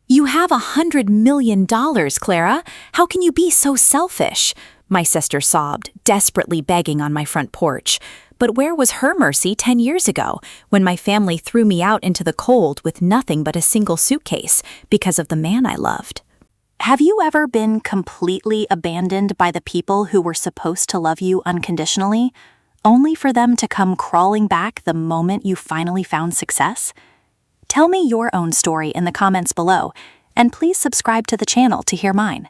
"You have $100 million, Clara. How can you be so selfish?" my sister sobbed, desperately begging on my front porch. But where was her mercy 10 years ago, when my family threw me out into the cold with nothing but a single suitcase because of the man I loved? Have you ever been completely abandoned by the people who were supposed to love you unconditionally, only for them to come crawling back the moment you finally found success? Tell me your own story in the comments below, and please subscribe to the channel to hear mine.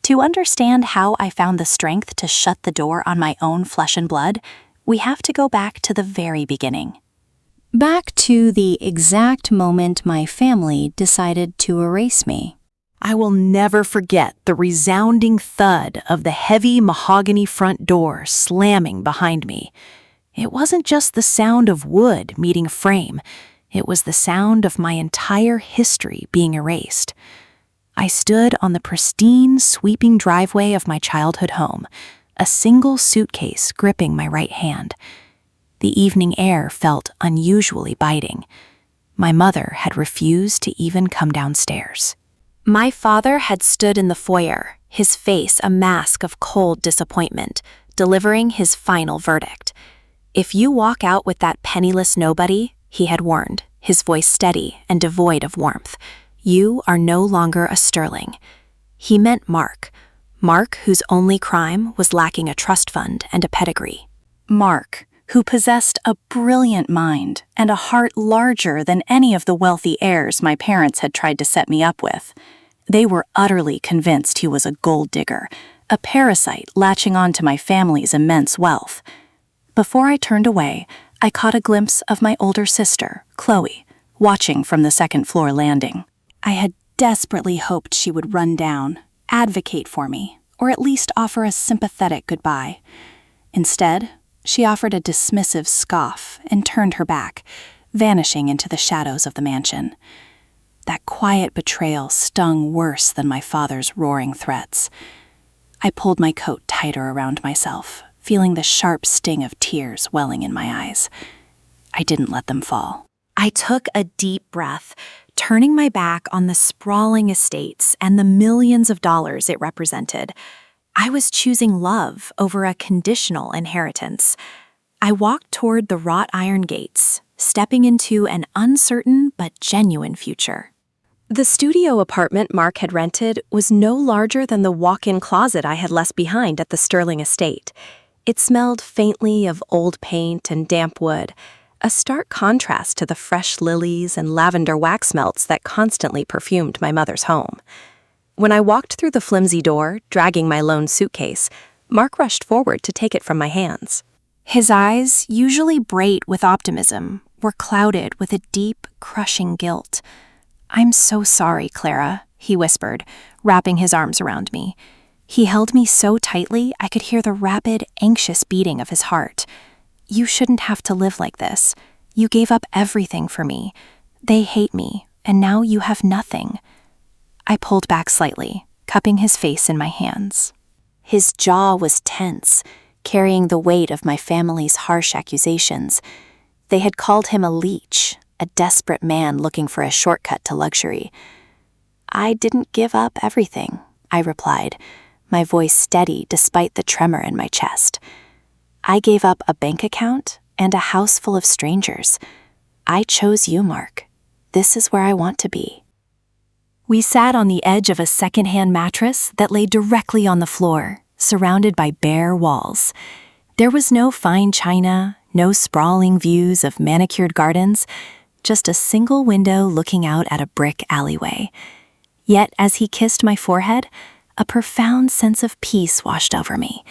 To understand how I found the strength to shut the door on my own flesh and blood, we have to go back to the very beginning. Back to the exact moment my family decided to erase me. I will never forget the resounding thud of the heavy mahogany front door slamming behind me. It wasn't just the sound of wood meeting a frame. It was the sound of my entire history being erased. I stood on the pristine, sweeping driveway of my childhood home, a single suitcase gripping my right hand. The evening air felt unusually biting. My mother had refused to even come downstairs. My father had stood in the foyer, his face a mask of cold disappointment, delivering his final verdict. "If you walk out with that penniless nobody," he had warned, his voice steady and devoid of warmth, "you are no longer a sterling." He meant Mark, whose only crime was lacking a trust fund and a pedigree. Mark, who possessed a brilliant mind and a heart larger than any of the wealthy heirs my parents had tried to set me up with. They were utterly convinced he was a gold digger, a parasite latching on to my family's immense wealth. Before I turned away, I caught a glimpse of my older sister, Chloe, watching from the second-floor landing. I had desperately hoped she would run down, advocate for me, or at least offer a sympathetic goodbye. Instead, she offered a dismissive scoff and turned her back, vanishing into the shadows of the mansion. That quiet betrayal stung worse than my father's roaring threats. I pulled my coat tighter around myself, feeling the sharp sting of tears welling in my eyes. I didn't let them fall. I took a deep breath, turning my back on the sprawling estates and the millions of dollars it represented. I was choosing love over a conditional inheritance. I walked toward the wrought iron gates, stepping into an uncertain but genuine future. The studio apartment Mark had rented was no larger than the walk-in closet I had left behind at the Sterling estate. It smelled faintly of old paint and damp wood, a stark contrast to the fresh lilies and lavender wax melts that constantly perfumed my mother's home. When I walked through the flimsy door, dragging my lone suitcase, Mark rushed forward to take it from my hands. His eyes, usually bright with optimism, were clouded with a deep, crushing guilt. "I'm so sorry, Clara," he whispered, wrapping his arms around me. He held me so tightly I could hear the rapid, anxious beating of his heart. "You shouldn't have to live like this. You gave up everything for me. They hate me, and now you have nothing." I pulled back slightly, cupping his face in my hands. His jaw was tense, carrying the weight of my family's harsh accusations. They had called him a leech, a desperate man looking for a shortcut to luxury. "I didn't give up everything," I replied, my voice steady despite the tremor in my chest. "I gave up a bank account and a house full of strangers. I chose you, Mark. This is where I want to be." We sat on the edge of a second-hand mattress that lay directly on the floor, surrounded by bare walls. There was no fine china, no sprawling views of manicured gardens, just a single window looking out at a brick alleyway. Yet as he kissed my forehead, a profound sense of peace washed over me.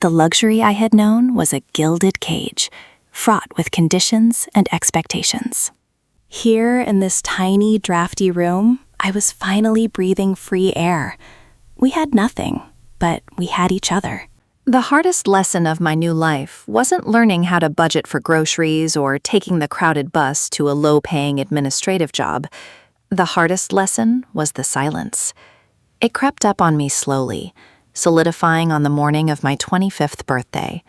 The luxury I had known was a gilded cage, fraught with conditions and expectations. Here in this tiny, drafty room, I was finally breathing free air. We had nothing, but we had each other. The hardest lesson of my new life wasn't learning how to budget for groceries or taking the crowded bus to a low-paying administrative job. The hardest lesson was the silence. It crept up on me slowly, solidifying on the morning of my 25th birthday.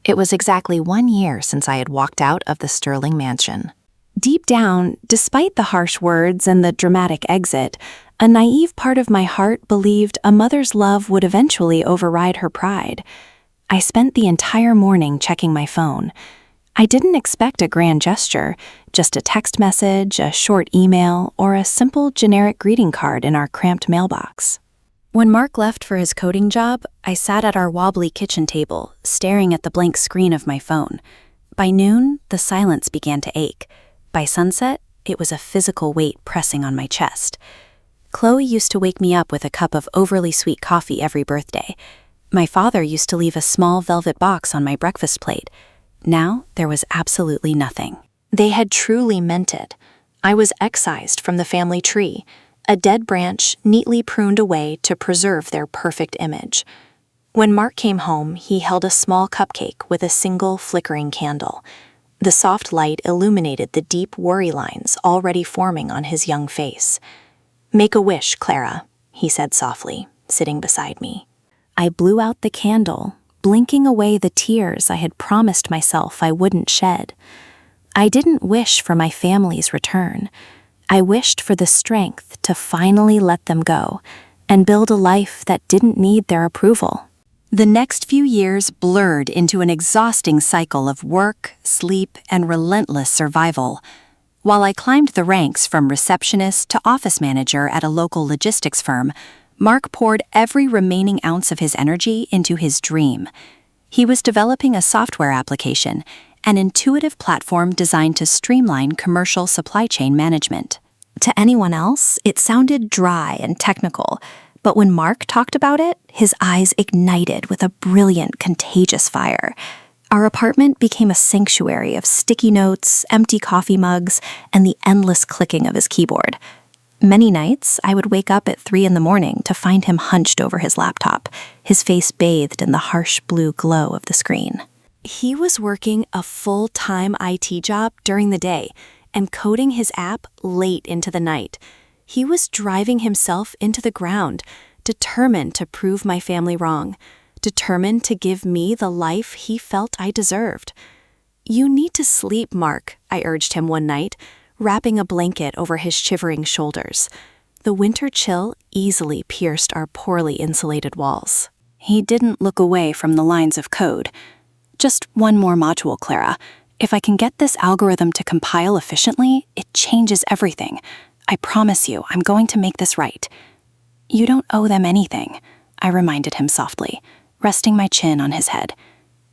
It was exactly 1 year since I had walked out of the Sterling mansion. Deep down, despite the harsh words and the dramatic exit, a naive part of my heart believed a mother's love would eventually override her pride. I spent the entire morning checking my phone. I didn't expect a grand gesture, just a text message, a short email, or a simple generic greeting card in our cramped mailbox. When Mark left for his coding job, I sat at our wobbly kitchen table, staring at the blank screen of my phone. By noon, the silence began to ache. By sunset, it was a physical weight pressing on my chest. Chloe used to wake me up with a cup of overly sweet coffee every birthday. My father used to leave a small velvet box on my breakfast plate. Now, there was absolutely nothing. They had truly meant it. I was excised from the family tree, a dead branch neatly pruned away to preserve their perfect image. When Mark came home, he held a small cupcake with a single flickering candle. The soft light illuminated the deep worry lines already forming on his young face. "Make a wish, Clara," he said softly, sitting beside me. I blew out the candle, blinking away the tears I had promised myself I wouldn't shed. I didn't wish for my family's return. I wished for the strength to finally let them go and build a life that didn't need their approval. The next few years blurred into an exhausting cycle of work, sleep, and relentless survival. While I climbed the ranks from receptionist to office manager at a local logistics firm, Mark poured every remaining ounce of his energy into his dream. He was developing a software application, an intuitive platform designed to streamline commercial supply chain management. To anyone else, it sounded dry and technical, but when Mark talked about it, his eyes ignited with a brilliant, contagious fire. Our apartment became a sanctuary of sticky notes, empty coffee mugs, and the endless clicking of his keyboard. Many nights, I would wake up at 3 a.m. to find him hunched over his laptop, his face bathed in the harsh blue glow of the screen. He was working a full-time IT job during the day and coding his app late into the night. He was driving himself into the ground, determined to prove my family wrong, determined to give me the life he felt I deserved. "You need to sleep, Mark," I urged him one night, wrapping a blanket over his shivering shoulders. The winter chill easily pierced our poorly insulated walls. He didn't look away from the lines of code. "Just one more module, Clara. If I can get this algorithm to compile efficiently, it changes everything. I promise you, I'm going to make this right." "You don't owe them anything," I reminded him softly, resting my chin on his head.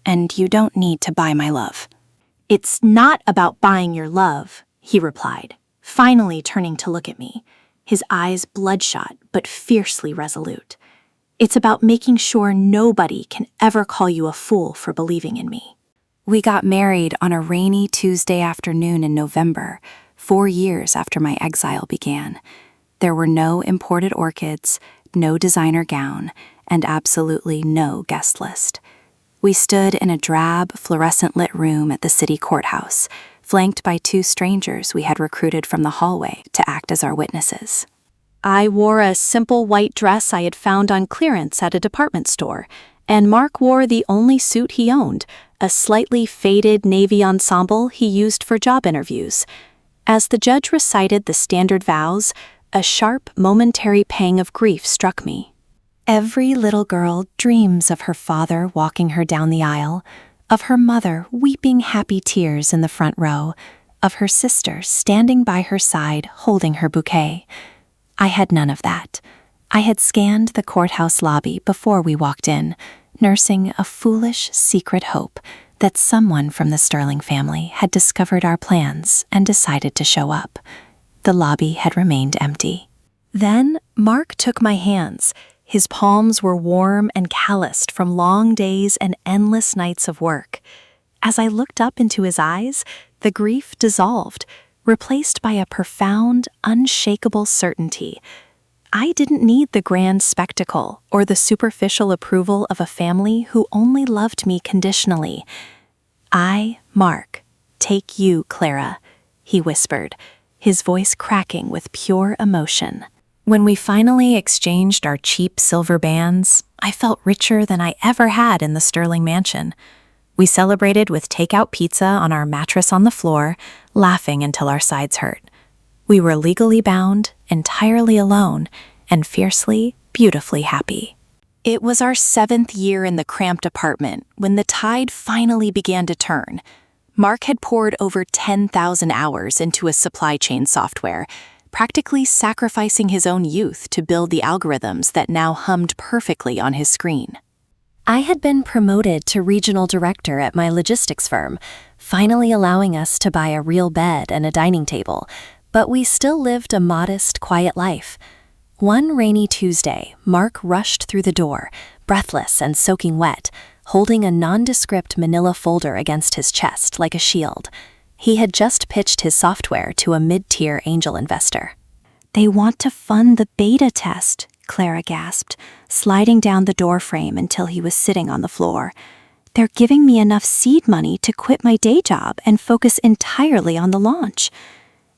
"And you don't need to buy my love." "It's not about buying your love," he replied, finally turning to look at me, his eyes bloodshot but fiercely resolute. "It's about making sure nobody can ever call you a fool for believing in me." We got married on a rainy Tuesday afternoon in November, 4 years after my exile began. There were no imported orchids, no designer gown, and absolutely no guest list. We stood in a drab, fluorescent-lit room at the city courthouse, flanked by 2 strangers we had recruited from the hallway to act as our witnesses. I wore a simple white dress I had found on clearance at a department store, and Mark wore the only suit he owned, a slightly faded navy ensemble he used for job interviews. As the judge recited the standard vows, a sharp, momentary pang of grief struck me. Every little girl dreams of her father walking her down the aisle, of her mother weeping happy tears in the front row, of her sister standing by her side holding her bouquet. I had none of that. I had scanned the courthouse lobby before we walked in, nursing a foolish, secret hope that someone from the Sterling family had discovered our plans and decided to show up. The lobby had remained empty. Then Mark took my hands. His palms were warm and calloused from long days and endless nights of work. As I looked up into his eyes, the grief dissolved, replaced by a profound, unshakable certainty. I didn't need the grand spectacle or the superficial approval of a family who only loved me conditionally. "I, Mark, take you, Clara," he whispered, his voice cracking with pure emotion. When we finally exchanged our cheap silver bands, I felt richer than I ever had in the Sterling mansion. We celebrated with takeout pizza on our mattress on the floor, laughing until our sides hurt. We were legally bound, entirely alone, and fiercely, beautifully happy. It was our 7th year in the cramped apartment when the tide finally began to turn. Mark had poured over 10,000 hours into a supply chain software, practically sacrificing his own youth to build the algorithms that now hummed perfectly on his screen. I had been promoted to regional director at my logistics firm, finally allowing us to buy a real bed and a dining table, but we still lived a modest, quiet life. One rainy Tuesday, Mark rushed through the door, breathless and soaking wet, holding a nondescript manila folder against his chest like a shield. He had just pitched his software to a mid-tier angel investor. "They want to fund the beta test," Clara gasped, sliding down the doorframe until he was sitting on the floor. "They're giving me enough seed money to quit my day job and focus entirely on the launch."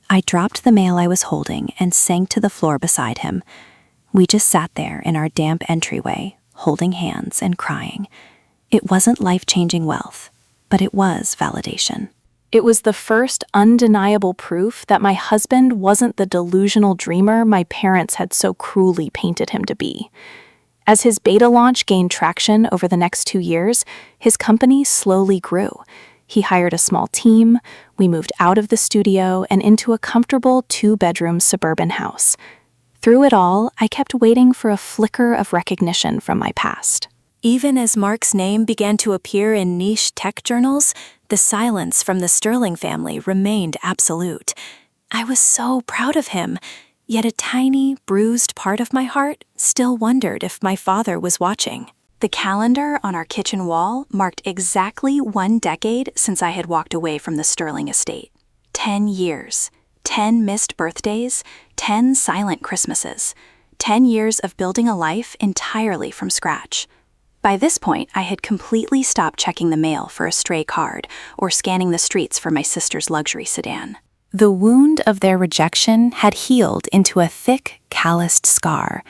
I dropped the mail I was holding and sank to the floor beside him. We just sat there in our damp entryway, holding hands and crying. It wasn't life-changing wealth, but it was validation. It was the first undeniable proof that my husband wasn't the delusional dreamer my parents had so cruelly painted him to be. As his beta launch gained traction over the next 2 years, his company slowly grew. He hired a small team, we moved out of the studio and into a comfortable 2-bedroom suburban house. Through it all, I kept waiting for a flicker of recognition from my past. Even as Mark's name began to appear in niche tech journals, the silence from the Sterling family remained absolute. I was so proud of him, yet a tiny, bruised part of my heart still wondered if my father was watching. The calendar on our kitchen wall marked exactly 1 decade since I had walked away from the Sterling estate. 10 years, 10 missed birthdays, 10 silent Christmases, 10 years of building a life entirely from scratch. By this point, I had completely stopped checking the mail for a stray card or scanning the streets for my sister's luxury sedan. The wound of their rejection had healed into a thick, calloused scar.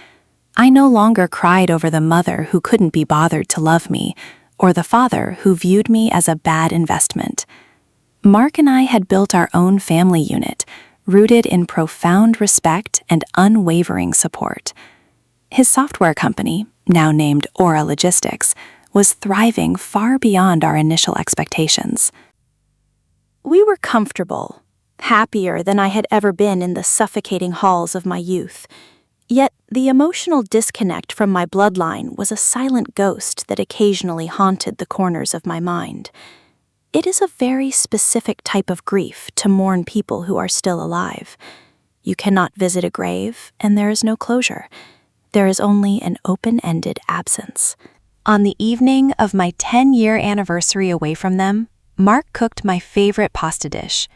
I no longer cried over the mother who couldn't be bothered to love me, or the father who viewed me as a bad investment. Mark and I had built our own family unit, rooted in profound respect and unwavering support. His software company, now named Aura Logistics, was thriving far beyond our initial expectations. We were comfortable, happier than I had ever been in the suffocating halls of my youth. Yet the emotional disconnect from my bloodline was a silent ghost that occasionally haunted the corners of my mind. It is a very specific type of grief to mourn people who are still alive. You cannot visit a grave, and there is no closure. There is only an open-ended absence. On the evening of my 10-year anniversary away from them, Mark cooked my favorite pasta dish.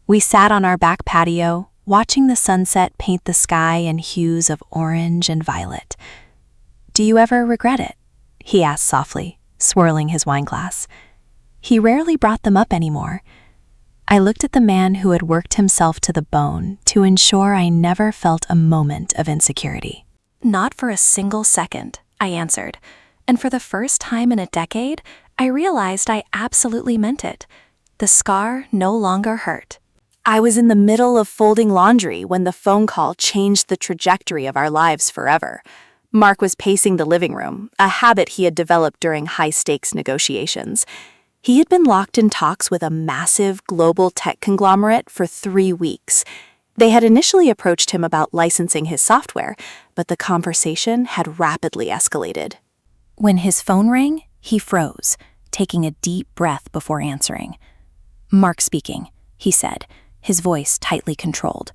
We sat on our back patio, watching the sunset paint the sky in hues of orange and violet. "Do you ever regret it?" he asked softly, swirling his wineglass. He rarely brought them up anymore. I looked at the man who had worked himself to the bone to ensure I never felt a moment of insecurity. "Not for a single second," I answered, and for the first time in a decade, I realized I absolutely meant it. The scar no longer hurt. I was in the middle of folding laundry when the phone call changed the trajectory of our lives forever. Mark was pacing the living room, a habit he had developed during high-stakes negotiations. He had been locked in talks with a massive global tech conglomerate for 3 weeks. They had initially approached him about licensing his software, but the conversation had rapidly escalated. When his phone rang, he froze, taking a deep breath before answering. "Mark speaking," he said, his voice tightly controlled.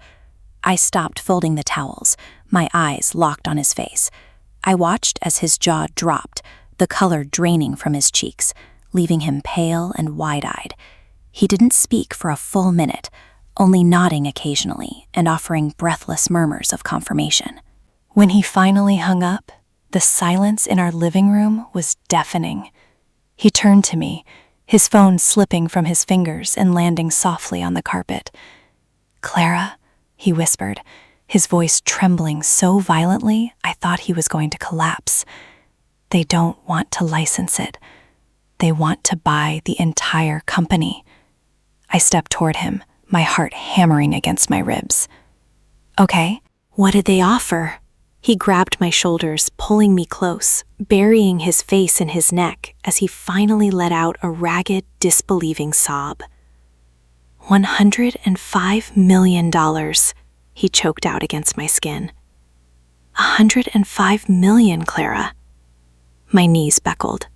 I stopped folding the towels, my eyes locked on his face. I watched as his jaw dropped, the color draining from his cheeks, leaving him pale and wide-eyed. He didn't speak for a full minute, only nodding occasionally and offering breathless murmurs of confirmation. When he finally hung up, the silence in our living room was deafening. He turned to me, his phone slipping from his fingers and landing softly on the carpet. "Clara," he whispered, his voice trembling so violently I thought he was going to collapse. "They don't want to license it. They want to buy the entire company. I stepped toward him, my heart hammering against my ribs. Okay, what did they offer? He grabbed my shoulders, pulling me close, burying his face in his neck as he finally let out a ragged, disbelieving sob. $105 million, he choked out against my skin. $105 million, Clara. My knees buckled.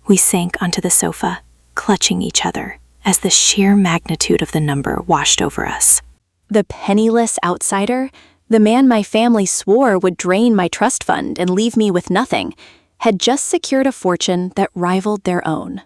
We sank onto the sofa, clutching each other as the sheer magnitude of the number washed over us. The penniless outsider, the man my family swore would drain my trust fund and leave me with nothing, had just secured a fortune that rivaled their own.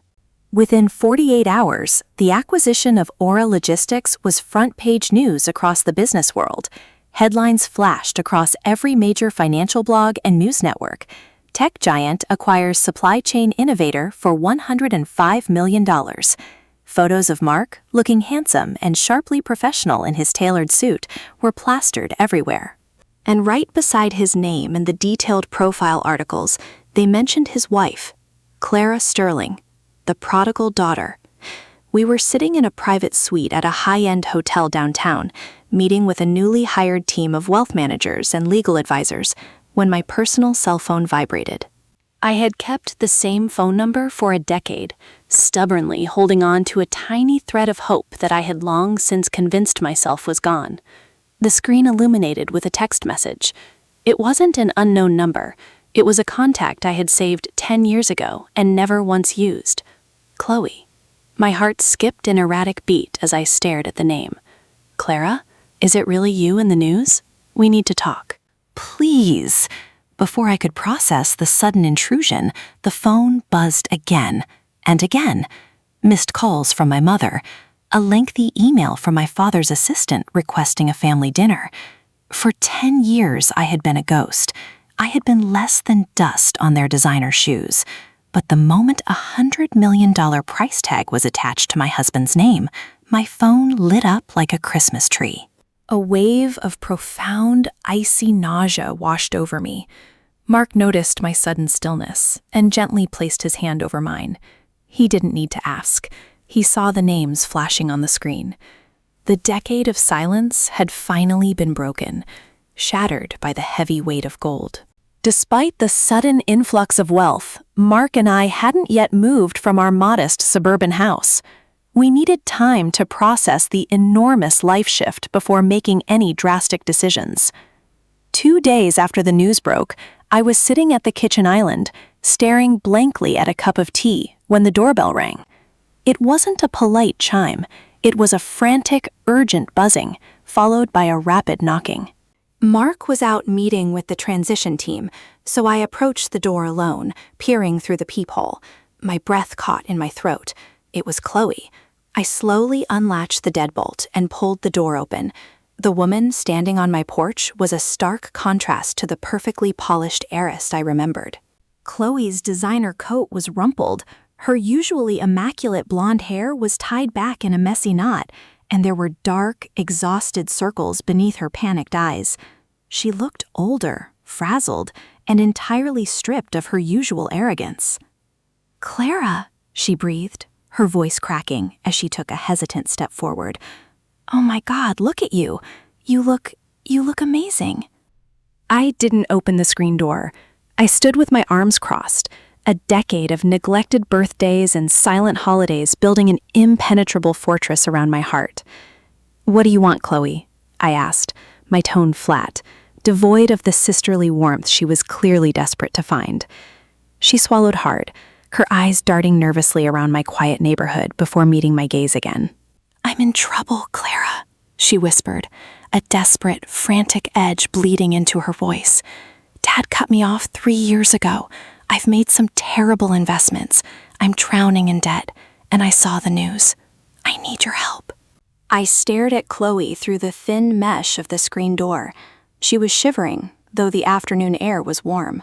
Within 48 hours, the acquisition of Aura Logistics was front-page news across the business world. Headlines flashed across every major financial blog and news network. Tech giant acquires supply chain innovator for $105 million. Photos of Mark, looking handsome and sharply professional in his tailored suit, were plastered everywhere. And right beside his name in the detailed profile articles, they mentioned his wife, Clara Sterling, the prodigal daughter. We were sitting in a private suite at a high-end hotel downtown, meeting with a newly hired team of wealth managers and legal advisors, when my personal cell phone vibrated. I had kept the same phone number for a decade, stubbornly holding on to a tiny thread of hope that I had long since convinced myself was gone. The screen illuminated with a text message. It wasn't an unknown number. It was a contact I had saved 10 years ago and never once used. Chloe. My heart skipped an erratic beat as I stared at the name. Clara, is it really you in the news? We need to talk. Please. Before I could process the sudden intrusion, the phone buzzed again and again. Missed calls from my mother, a lengthy email from my father's assistant requesting a family dinner. For 10 years I had been a ghost. I had been less than dust on their designer shoes. But the moment $100 million price tag was attached to my husband's name, my phone lit up like a Christmas tree. A wave of profound, icy nausea washed over me. Mark noticed my sudden stillness and gently placed his hand over mine. He didn't need to ask. He saw the names flashing on the screen. The decade of silence had finally been broken, shattered by the heavy weight of gold. Despite the sudden influx of wealth, Mark and I hadn't yet moved from our modest suburban house. We needed time to process the enormous life shift before making any drastic decisions. 2 days after the news broke, I was sitting at the kitchen island, staring blankly at a cup of tea when the doorbell rang. It wasn't a polite chime. It was a frantic, urgent buzzing, followed by a rapid knocking. Mark was out meeting with the transition team, so I approached the door alone, peering through the peephole. My breath caught in my throat. It was Chloe. I slowly unlatched the deadbolt and pulled the door open. The woman standing on my porch was a stark contrast to the perfectly polished heiress I remembered. Chloe's designer coat was rumpled. Her usually immaculate blonde hair was tied back in a messy knot, and there were dark, exhausted circles beneath her panicked eyes. She looked older, frazzled, and entirely stripped of her usual arrogance. "Clara," she breathed, her voice cracking as she took a hesitant step forward. "Oh my God, look at you. You look amazing." I didn't open the screen door. I stood with my arms crossed, a decade of neglected birthdays and silent holidays building an impenetrable fortress around my heart. "What do you want, Chloe?" I asked, my tone flat, devoid of the sisterly warmth she was clearly desperate to find. She swallowed hard, her eyes darting nervously around my quiet neighborhood before meeting my gaze again. "I'm in trouble, Clara," she whispered, a desperate, frantic edge bleeding into her voice. "Dad cut me off 3 years ago. I've made some terrible investments. I'm drowning in debt, and I saw the news. I need your help." I stared at Chloe through the thin mesh of the screen door. She was shivering, though the afternoon air was warm.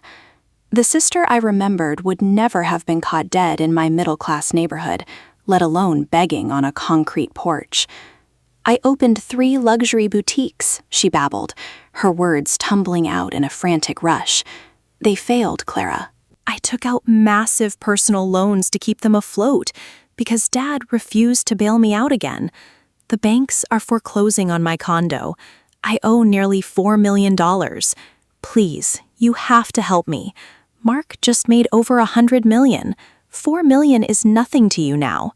The sister I remembered would never have been caught dead in my middle-class neighborhood, let alone begging on a concrete porch. "I opened 3 luxury boutiques," she babbled, her words tumbling out in a frantic rush. "They failed, Clara. I took out massive personal loans to keep them afloat because Dad refused to bail me out again. The banks are foreclosing on my condo. I owe nearly $4 million. Please, you have to help me. Mark just made over $100 million. $4 million is nothing to you now.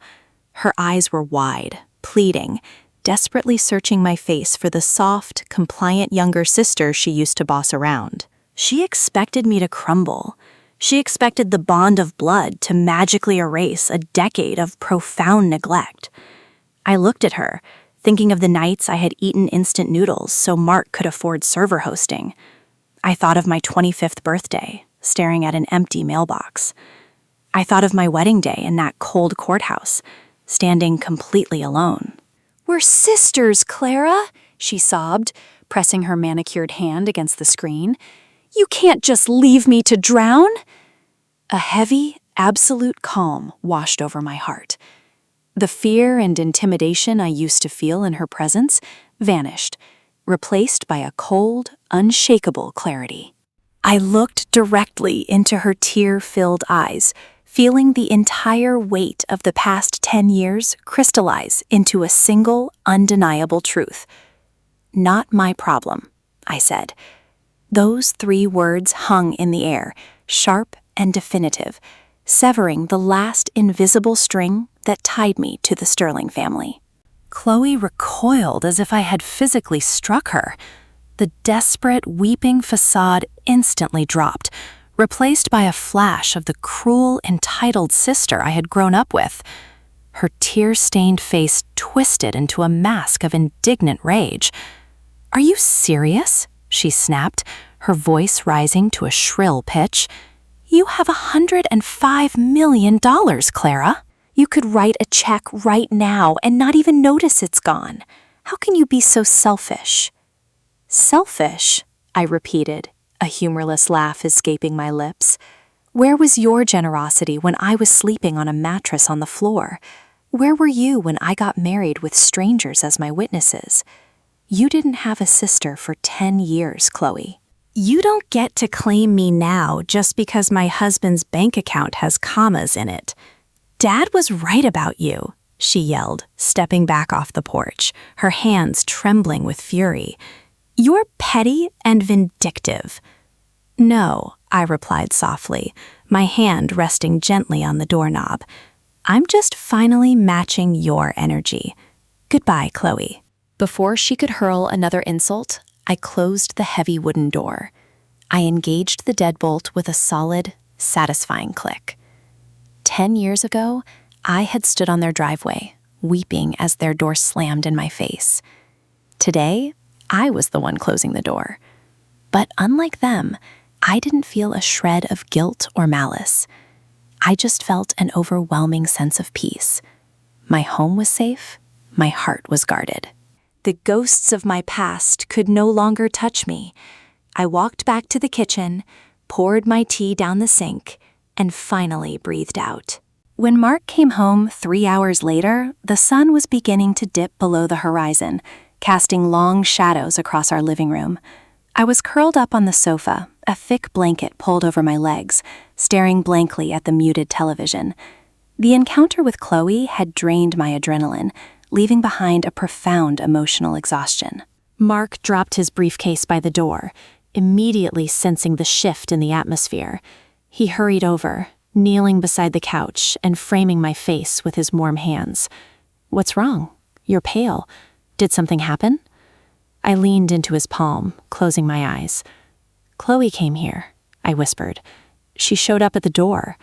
Her eyes were wide, pleading, desperately searching my face for the soft, compliant younger sister she used to boss around. She expected me to crumble. She expected the bond of blood to magically erase a decade of profound neglect. I looked at her, thinking of the nights I had eaten instant noodles so Mark could afford server hosting. I thought of my 25th birthday, staring at an empty mailbox. I thought of my wedding day in that cold courthouse, standing completely alone. "We're sisters, Clara," she sobbed, pressing her manicured hand against the screen. "You can't just leave me to drown." A heavy, absolute calm washed over my heart. The fear and intimidation I used to feel in her presence vanished, replaced by a cold, unshakable clarity. I looked directly into her tear-filled eyes, feeling the entire weight of the past 10 years crystallize into a single, undeniable truth. "Not my problem," I said. Those 3 words hung in the air, sharp and definitive, severing the last invisible string that tied me to the Sterling family. Chloe recoiled as if I had physically struck her. The desperate, weeping facade instantly dropped, replaced by a flash of the cruel, entitled sister I had grown up with. Her tear-stained face twisted into a mask of indignant rage. "Are you serious?" she snapped, her voice rising to a shrill pitch. "You have $105 million, Clara. You could write a check right now and not even notice it's gone. How can you be so selfish?" "Selfish?" I repeated, a humorless laugh escaping my lips. "Where was your generosity when I was sleeping on a mattress on the floor? Where were you when I got married with strangers as my witnesses? You didn't have a sister for 10 years, Chloe. You don't get to claim me now just because my husband's bank account has commas in it. Dad was right about you," she yelled, stepping back off the porch, her hands trembling with fury. "You're petty and vindictive." "No," I replied softly, my hand resting gently on the doorknob. "I'm just finally matching your energy. Goodbye, Chloe." Before she could hurl another insult, I closed the heavy wooden door. I engaged the deadbolt with a solid, satisfying click. 10 years ago, I had stood on their driveway, weeping as their door slammed in my face. Today, I was the one closing the door. But unlike them, I didn't feel a shred of guilt or malice. I just felt an overwhelming sense of peace. My home was safe, my heart was guarded. The ghosts of my past could no longer touch me. I walked back to the kitchen, poured my tea down the sink, and finally breathed out. When Mark came home 3 hours later, the sun was beginning to dip below the horizon, casting long shadows across our living room. I was curled up on the sofa, a thick blanket pulled over my legs, staring blankly at the muted television. The encounter with Chloe had drained my adrenaline, leaving behind a profound emotional exhaustion. Mark dropped his briefcase by the door, immediately sensing the shift in the atmosphere. He hurried over, kneeling beside the couch and framing my face with his warm hands. "What's wrong? You're pale. Did something happen?" I leaned into his palm, closing my eyes. "Chloe came here," I whispered. "She showed up at the door,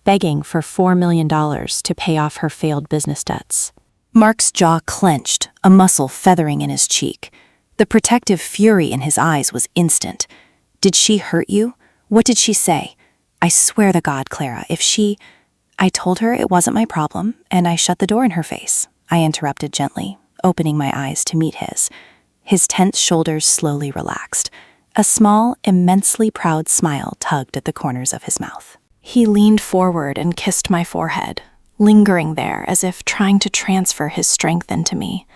begging for $4 million to pay off her failed business debts." Mark's jaw clenched, a muscle feathering in his cheek. The protective fury in his eyes was instant. "Did she hurt you? What did she say?" "I swear to God, Clara, if she—" "I told her it wasn't my problem, and I shut the door in her face," I interrupted gently, opening my eyes to meet his. His tense shoulders slowly relaxed. A small, immensely proud smile tugged at the corners of his mouth. He leaned forward and kissed my forehead, lingering there as if trying to transfer his strength into me.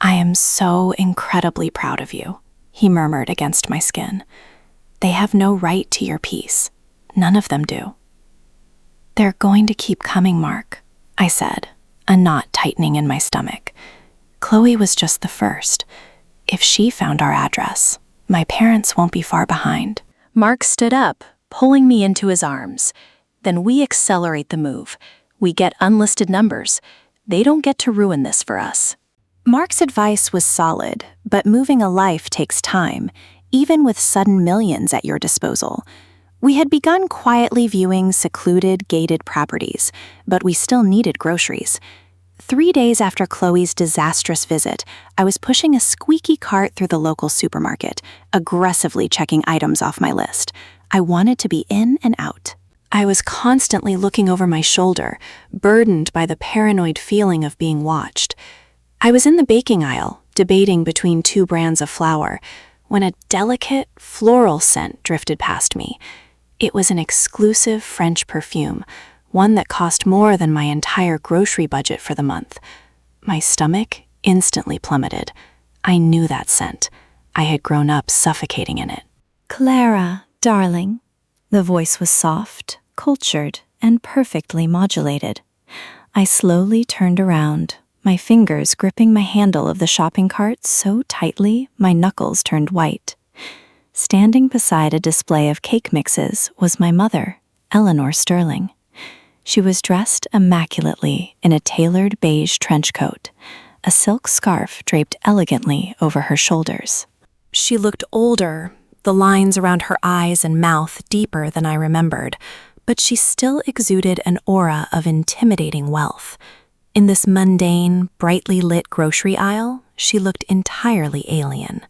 "I am so incredibly proud of you," he murmured against my skin. "They have no right to your peace. None of them do. "They're going to keep coming, Mark," I said, a knot tightening in my stomach. Chloe was just the first. If she found our address, my parents won't be far behind. Mark stood up, pulling me into his arms. "Then we accelerate the move. We get unlisted numbers. They don't get to ruin this for us." Mark's advice was solid, but moving a life takes time, even with sudden millions at your disposal. We had begun quietly viewing secluded, gated properties, but we still needed groceries. 3 days after Chloe's disastrous visit, I was pushing a squeaky cart through the local supermarket, aggressively checking items off my list. I wanted to be in and out. I was constantly looking over my shoulder, burdened by the paranoid feeling of being watched. I was in the baking aisle, debating between 2 brands of flour, when a delicate, floral scent drifted past me. It was an exclusive French perfume, one that cost more than my entire grocery budget for the month. My stomach instantly plummeted. I knew that scent. I had grown up suffocating in it. "Clara, darling." The voice was soft, cultured, and perfectly modulated. I slowly turned around, my fingers gripping my handle of the shopping cart so tightly my knuckles turned white. Standing beside a display of cake mixes was my mother, Eleanor Sterling. She was dressed immaculately in a tailored beige trench coat, a silk scarf draped elegantly over her shoulders. She looked older, the lines around her eyes and mouth deeper than I remembered, but she still exuded an aura of intimidating wealth. In this mundane, brightly lit grocery aisle, she looked entirely alien.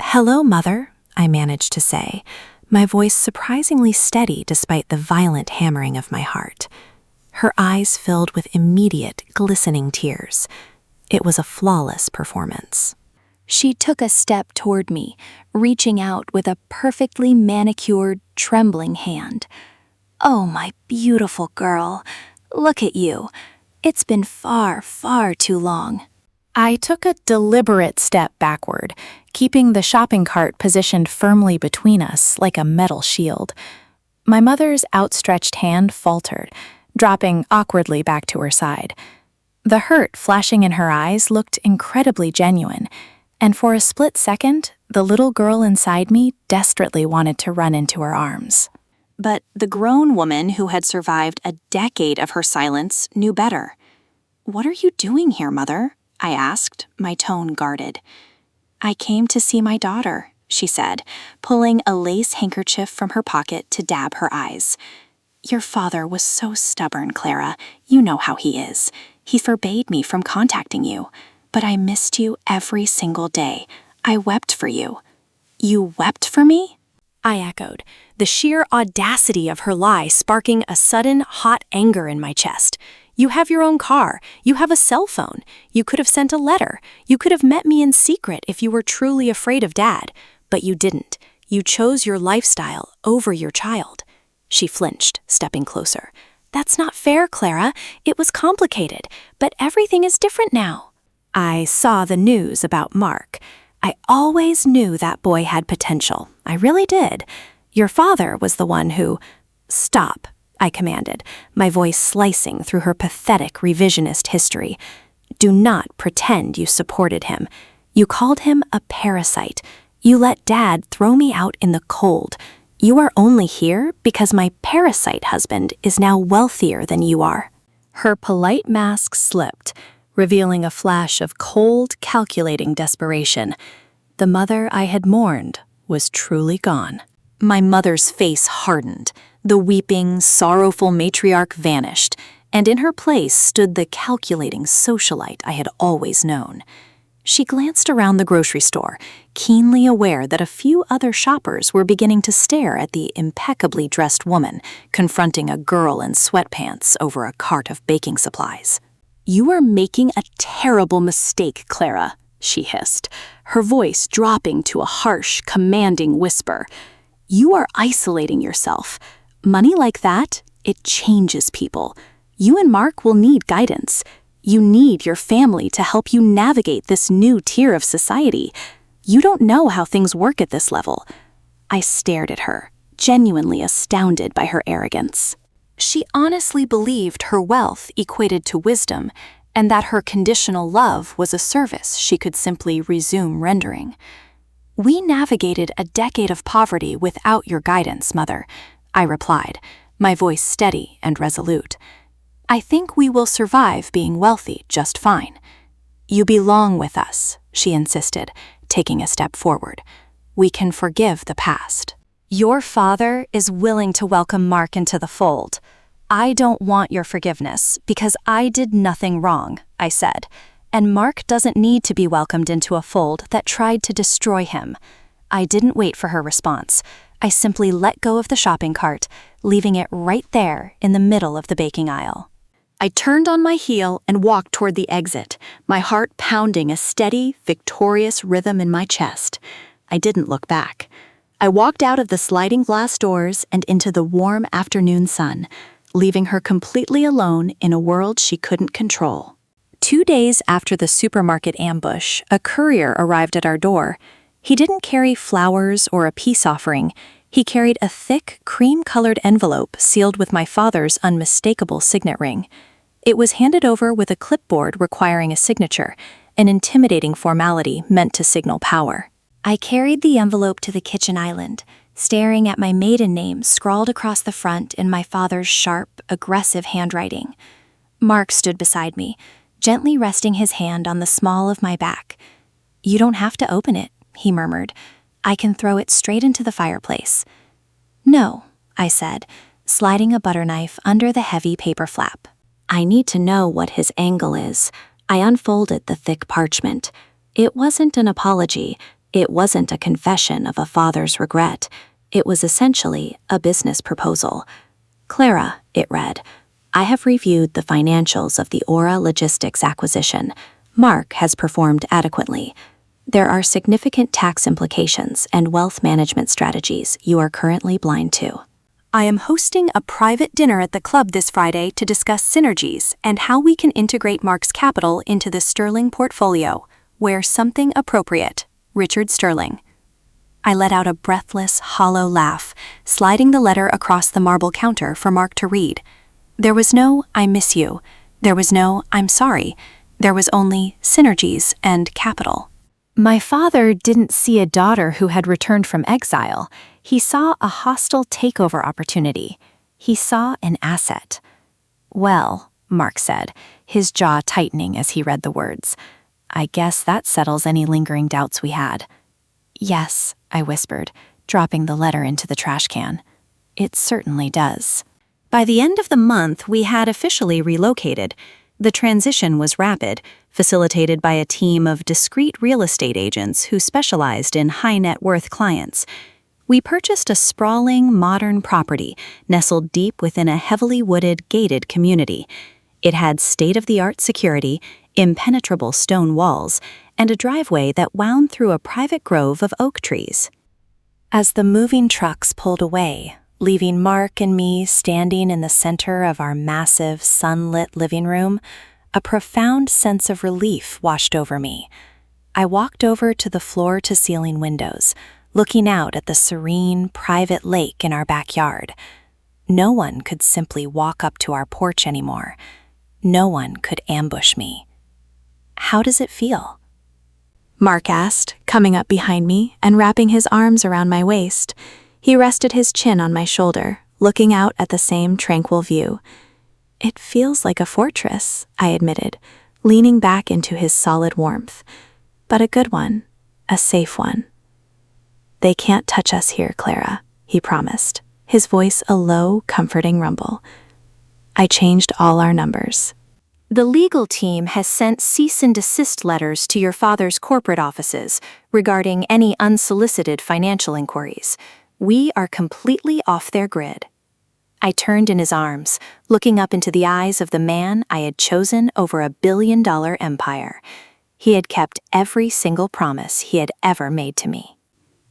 "Hello, Mother," I managed to say, my voice surprisingly steady despite the violent hammering of my heart. Her eyes filled with immediate, glistening tears. It was a flawless performance. She took a step toward me, reaching out with a perfectly manicured, trembling hand. "Oh, my beautiful girl, look at you. It's been far, far too long." I took a deliberate step backward, keeping the shopping cart positioned firmly between us like a metal shield. My mother's outstretched hand faltered, dropping awkwardly back to her side. The hurt flashing in her eyes looked incredibly genuine, and for a split second, the little girl inside me desperately wanted to run into her arms. But the grown woman who had survived a decade of her silence knew better. "What are you doing here, Mother?" I asked, my tone guarded. "I came to see my daughter," she said, pulling a lace handkerchief from her pocket to dab her eyes. "Your father was so stubborn, Clara. You know how he is. He forbade me from contacting you. But I missed you every single day. I wept for you." "You wept for me?" I echoed, the sheer audacity of her lie sparking a sudden, hot anger in my chest. "You have your own car. You have a cell phone. You could have sent a letter. You could have met me in secret if you were truly afraid of Dad. But you didn't. You chose your lifestyle over your child." She flinched, stepping closer. "That's not fair, Clara. It was complicated, but everything is different now." I saw the news about Mark. I always knew that boy had potential. I really did. Your father was the one who— "Stop," I commanded, my voice slicing through her pathetic revisionist history. "Do not pretend you supported him. You called him a parasite. You let Dad throw me out in the cold. You are only here because my parasite husband is now wealthier than you are." Her polite mask slipped, revealing a flash of cold, calculating desperation. The mother I had mourned was truly gone. My mother's face hardened. The weeping, sorrowful matriarch vanished, and in her place stood the calculating socialite I had always known. She glanced around the grocery store, keenly aware that a few other shoppers were beginning to stare at the impeccably dressed woman confronting a girl in sweatpants over a cart of baking supplies. "You are making a terrible mistake, Clara," she hissed, her voice dropping to a harsh, commanding whisper. "You are isolating yourself. Money like that, it changes people. You and Mark will need guidance. You need your family to help you navigate this new tier of society. You don't know how things work at this level." I stared at her, genuinely astounded by her arrogance. She honestly believed her wealth equated to wisdom, and that her conditional love was a service she could simply resume rendering. "We navigated a decade of poverty without your guidance, Mother," I replied, my voice steady and resolute. "I think we will survive being wealthy just fine." "You belong with us," she insisted, taking a step forward. "We can forgive the past." "Your father is willing to welcome Mark into the fold. I don't want your forgiveness because I did nothing wrong," I said, "and Mark doesn't need to be welcomed into a fold that tried to destroy him." I didn't wait for her response. I simply let go of the shopping cart, leaving it right there in the middle of the baking aisle. I turned on my heel and walked toward the exit, my heart pounding a steady, victorious rhythm in my chest. I didn't look back. I walked out of the sliding glass doors and into the warm afternoon sun, leaving her completely alone in a world she couldn't control. 2 days after the supermarket ambush, a courier arrived at our door. He didn't carry flowers or a peace offering. He carried a thick, cream-colored envelope sealed with my father's unmistakable signet ring. It was handed over with a clipboard requiring a signature, an intimidating formality meant to signal power. I carried the envelope to the kitchen island, staring at my maiden name scrawled across the front in my father's sharp, aggressive handwriting. Mark stood beside me, gently resting his hand on the small of my back. "You don't have to open it," he murmured. "I can throw it straight into the fireplace." "No," I said, sliding a butter knife under the heavy paper flap. "I need to know what his angle is." I unfolded the thick parchment. It wasn't an apology. It wasn't a confession of a father's regret. It was essentially a business proposal. "Clara," it read, "I have reviewed the financials of the Aura Logistics acquisition. Mark has performed adequately. There are significant tax implications and wealth management strategies you are currently blind to. I am hosting a private dinner at the club this Friday to discuss synergies and how we can integrate Mark's capital into the Sterling portfolio. Wear something appropriate. Richard Sterling." I let out a breathless, hollow laugh, sliding the letter across the marble counter for Mark to read. There was no "I miss you." There was no "I'm sorry." There was only synergies and capital. My father didn't see a daughter who had returned from exile. He saw a hostile takeover opportunity. He saw an asset. "Well," Mark said, his jaw tightening as he read the words, "I guess that settles any lingering doubts we had." "Yes," I whispered, dropping the letter into the trash can. "It certainly does." By the end of the month, we had officially relocated. The transition was rapid, facilitated by a team of discreet real estate agents who specialized in high-net-worth clients. We purchased a sprawling, modern property nestled deep within a heavily wooded, gated community. It had state-of-the-art security, impenetrable stone walls, and a driveway that wound through a private grove of oak trees. As the moving trucks pulled away, leaving Mark and me standing in the center of our massive, sunlit living room, a profound sense of relief washed over me. I walked over to the floor-to-ceiling windows, looking out at the serene, private lake in our backyard. No one could simply walk up to our porch anymore. No one could ambush me. "How does it feel?" Mark asked, coming up behind me and wrapping his arms around my waist. He rested his chin on my shoulder, looking out at the same tranquil view. "It feels like a fortress," I admitted, leaning back into his solid warmth. "But a good one, a safe one." "They can't touch us here, Clara," he promised, his voice a low, comforting rumble. "I changed all our numbers. The legal team has sent cease and desist letters to your father's corporate offices regarding any unsolicited financial inquiries. We are completely off their grid." I turned in his arms, looking up into the eyes of the man I had chosen over $1 billion empire. He had kept every single promise he had ever made to me.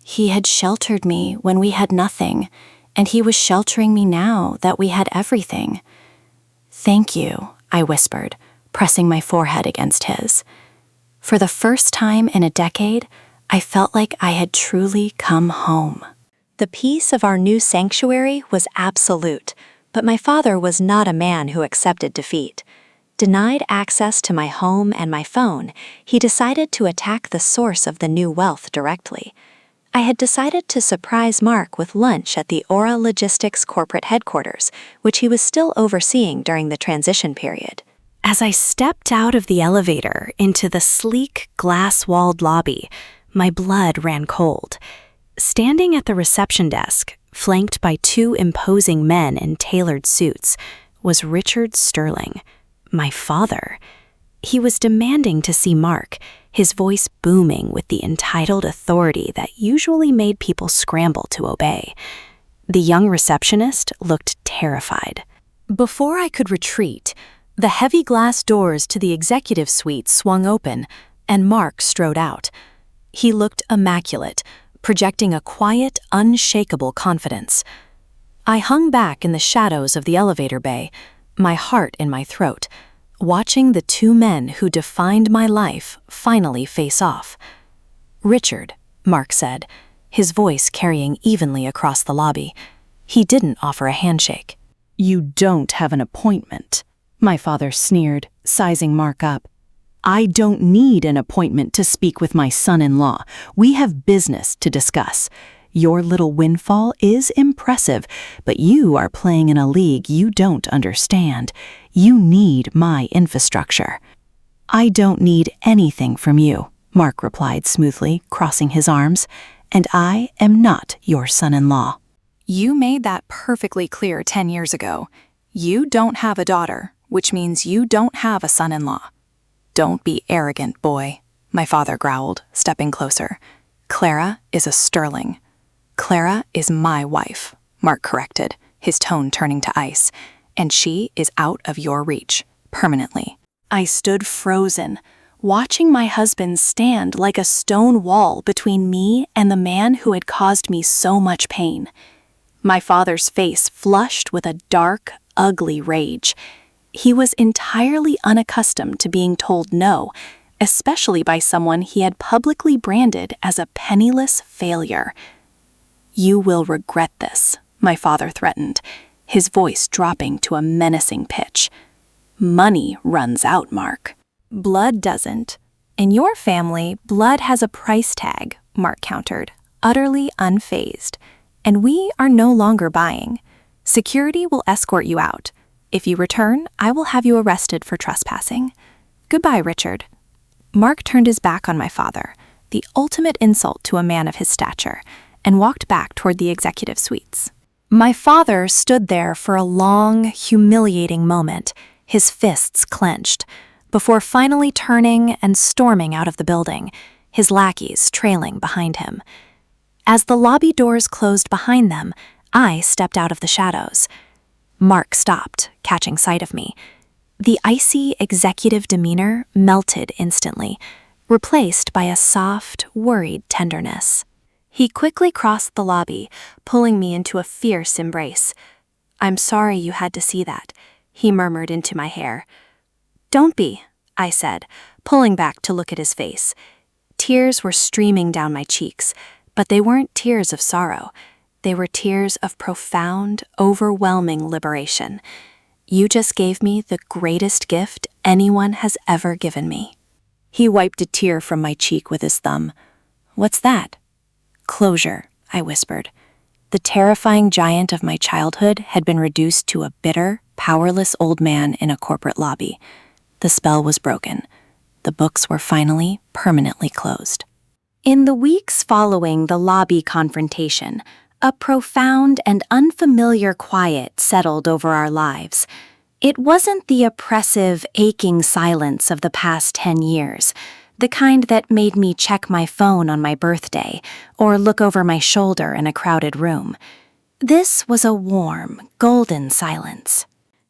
He had sheltered me when we had nothing, and he was sheltering me now that we had everything. "Thank you," I whispered, pressing my forehead against his. For the first time in a decade, I felt like I had truly come home. The peace of our new sanctuary was absolute, but my father was not a man who accepted defeat. Denied access to my home and my phone, he decided to attack the source of the new wealth directly. I had decided to surprise Mark with lunch at the Aura Logistics corporate headquarters, which he was still overseeing during the transition period. As I stepped out of the elevator into the sleek, glass-walled lobby, my blood ran cold. Standing at the reception desk, flanked by two imposing men in tailored suits, was Richard Sterling, my father. He was demanding to see Mark, his voice booming with the entitled authority that usually made people scramble to obey. The young receptionist looked terrified. Before I could retreat, the heavy glass doors to the executive suite swung open, and Mark strode out. He looked immaculate, projecting a quiet, unshakable confidence. I hung back in the shadows of the elevator bay, my heart in my throat, watching the two men who defined my life finally face off. "Richard," Mark said, his voice carrying evenly across the lobby. He didn't offer a handshake. "You don't have an appointment," my father sneered, sizing Mark up. "I don't need an appointment to speak with my son-in-law. We have business to discuss. Your little windfall is impressive, but you are playing in a league you don't understand. You need my infrastructure." "I don't need anything from you," Mark replied smoothly, crossing his arms, "and I am not your son-in-law." "You made that perfectly clear 10 years ago. You don't have a daughter, which means you don't have a son-in-law." "Don't be arrogant, boy," my father growled, stepping closer. "Clara is a Sterling." "Clara is my wife," Mark corrected, his tone turning to ice, "and she is out of your reach, permanently." I stood frozen, watching my husband stand like a stone wall between me and the man who had caused me so much pain. My father's face flushed with a dark, ugly rage. He was entirely unaccustomed to being told no, especially by someone he had publicly branded as a penniless failure. "You will regret this," my father threatened, his voice dropping to a menacing pitch. "Money runs out, Mark." "Blood doesn't. In your family, blood has a price tag," Mark countered, utterly unfazed. "And we are no longer buying. Security will escort you out. If you return, I will have you arrested for trespassing. Goodbye, Richard." Mark turned his back on my father, the ultimate insult to a man of his stature, and walked back toward the executive suites. My father stood there for a long, humiliating moment, his fists clenched, before finally turning and storming out of the building, his lackeys trailing behind him. As the lobby doors closed behind them, I stepped out of the shadows. Mark stopped, catching sight of me. The icy executive demeanor melted instantly, replaced by a soft, worried tenderness. He quickly crossed the lobby, pulling me into a fierce embrace. "I'm sorry you had to see that," he murmured into my hair. "Don't be," I said, pulling back to look at his face. Tears were streaming down my cheeks, but they weren't tears of sorrow. They were tears of profound, overwhelming liberation. "You just gave me the greatest gift anyone has ever given me." He wiped a tear from my cheek with his thumb. "What's that?" "Closure," I whispered. The terrifying giant of my childhood had been reduced to a bitter, powerless old man in a corporate lobby. The spell was broken. The books were finally, permanently closed. In the weeks following the lobby confrontation, a profound and unfamiliar quiet settled over our lives. It wasn't the oppressive, aching silence of the past 10 years, the kind that made me check my phone on my birthday or look over my shoulder in a crowded room. This was a warm, golden silence.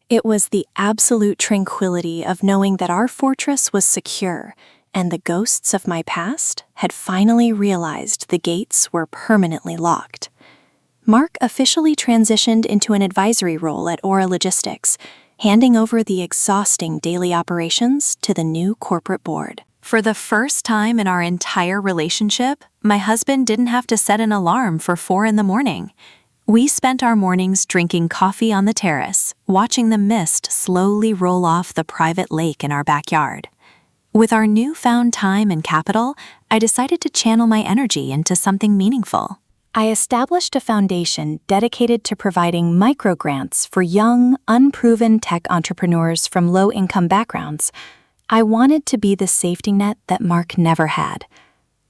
It was the absolute tranquility of knowing that our fortress was secure, and the ghosts of my past had finally realized the gates were permanently locked. Mark officially transitioned into an advisory role at Aura Logistics, handing over the exhausting daily operations to the new corporate board. For the first time in our entire relationship, my husband didn't have to set an alarm for 4 in the morning. We spent our mornings drinking coffee on the terrace, watching the mist slowly roll off the private lake in our backyard. With our newfound time and capital, I decided to channel my energy into something meaningful. I established a foundation dedicated to providing microgrants for young, unproven tech entrepreneurs from low-income backgrounds. I wanted to be the safety net that Mark never had.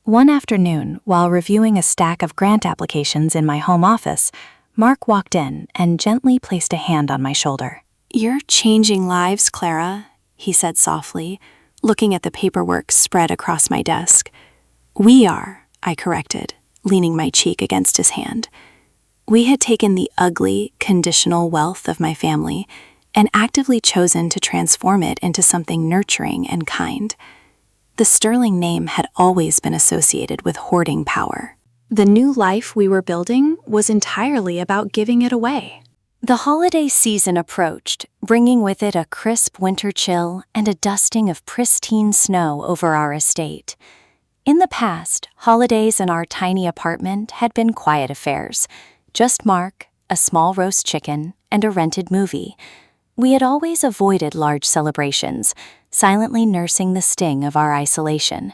One afternoon, while reviewing a stack of grant applications in my home office, Mark walked in and gently placed a hand on my shoulder. "You're changing lives, Clara," he said softly, looking at the paperwork spread across my desk. "We are," I corrected, leaning my cheek against his hand. We had taken the ugly, conditional wealth of my family and actively chosen to transform it into something nurturing and kind. The sterling name had always been associated with hoarding power. The new life we were building was entirely about giving it away. The holiday season approached, bringing with it a crisp winter chill and a dusting of pristine snow over our estate. In the past, holidays in our tiny apartment had been quiet affairs. Just Mark, a small roast chicken, and a rented movie. We had always avoided large celebrations, silently nursing the sting of our isolation.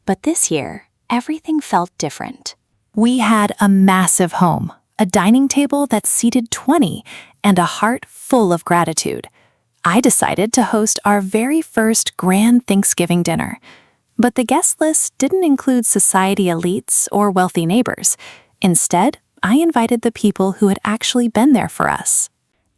But this year, everything felt different. We had a massive home, a dining table that seated 20, and a heart full of gratitude. I decided to host our very first grand Thanksgiving dinner. But the guest list didn't include society elites or wealthy neighbors. Instead, I invited the people who had actually been there for us.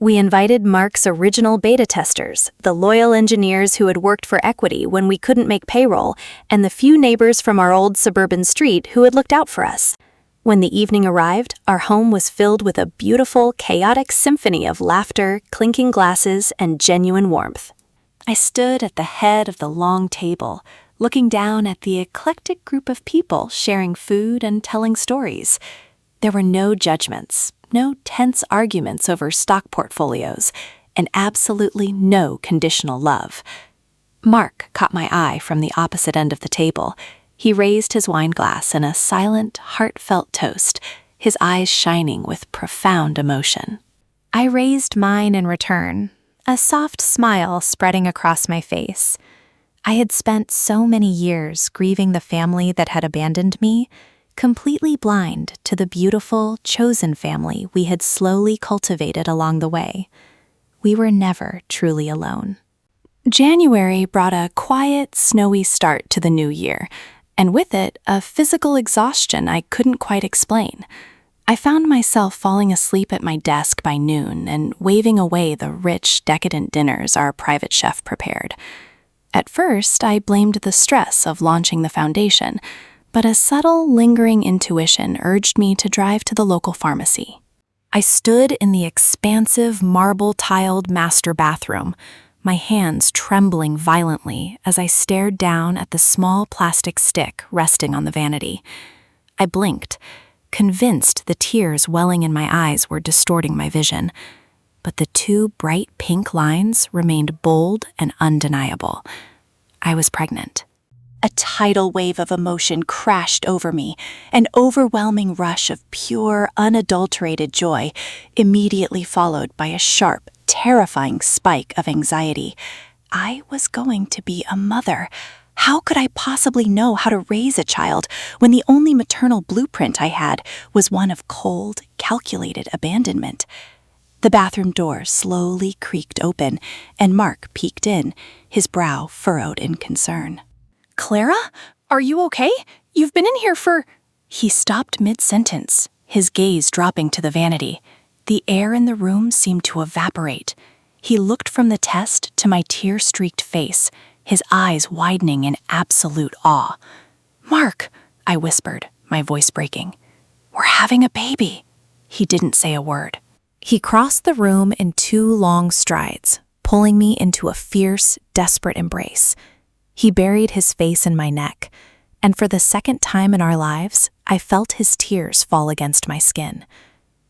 We invited Mark's original beta testers, the loyal engineers who had worked for equity when we couldn't make payroll, and the few neighbors from our old suburban street who had looked out for us. When the evening arrived, our home was filled with a beautiful, chaotic symphony of laughter, clinking glasses, and genuine warmth. I stood at the head of the long table, looking down at the eclectic group of people sharing food and telling stories. There were no judgments, no tense arguments over stock portfolios, and absolutely no conditional love. Mark caught my eye from the opposite end of the table. He raised his wine glass in a silent, heartfelt toast, his eyes shining with profound emotion. I raised mine in return, a soft smile spreading across my face. I had spent so many years grieving the family that had abandoned me, completely blind to the beautiful, chosen family we had slowly cultivated along the way. We were never truly alone. January brought a quiet, snowy start to the new year, and with it, a physical exhaustion I couldn't quite explain. I found myself falling asleep at my desk by noon and waving away the rich, decadent dinners our private chef prepared. At first, I blamed the stress of launching the foundation, but a subtle, lingering intuition urged me to drive to the local pharmacy. I stood in the expansive, marble-tiled master bathroom, my hands trembling violently as I stared down at the small plastic stick resting on the vanity. I blinked, convinced the tears welling in my eyes were distorting my vision, but the 2 bright pink lines remained bold and undeniable. I was pregnant. A tidal wave of emotion crashed over me, an overwhelming rush of pure, unadulterated joy, immediately followed by a sharp, terrifying spike of anxiety. I was going to be a mother. How could I possibly know how to raise a child when the only maternal blueprint I had was one of cold, calculated abandonment? The bathroom door slowly creaked open, and Mark peeked in, his brow furrowed in concern. "Clara, are you okay? You've been in here for—" He stopped mid-sentence, his gaze dropping to the vanity. The air in the room seemed to evaporate. He looked from the test to my tear-streaked face, his eyes widening in absolute awe. "Mark," I whispered, my voice breaking. "We're having a baby." He didn't say a word. He crossed the room in 2 long strides, pulling me into a fierce, desperate embrace. He buried his face in my neck, and for the second time in our lives, I felt his tears fall against my skin.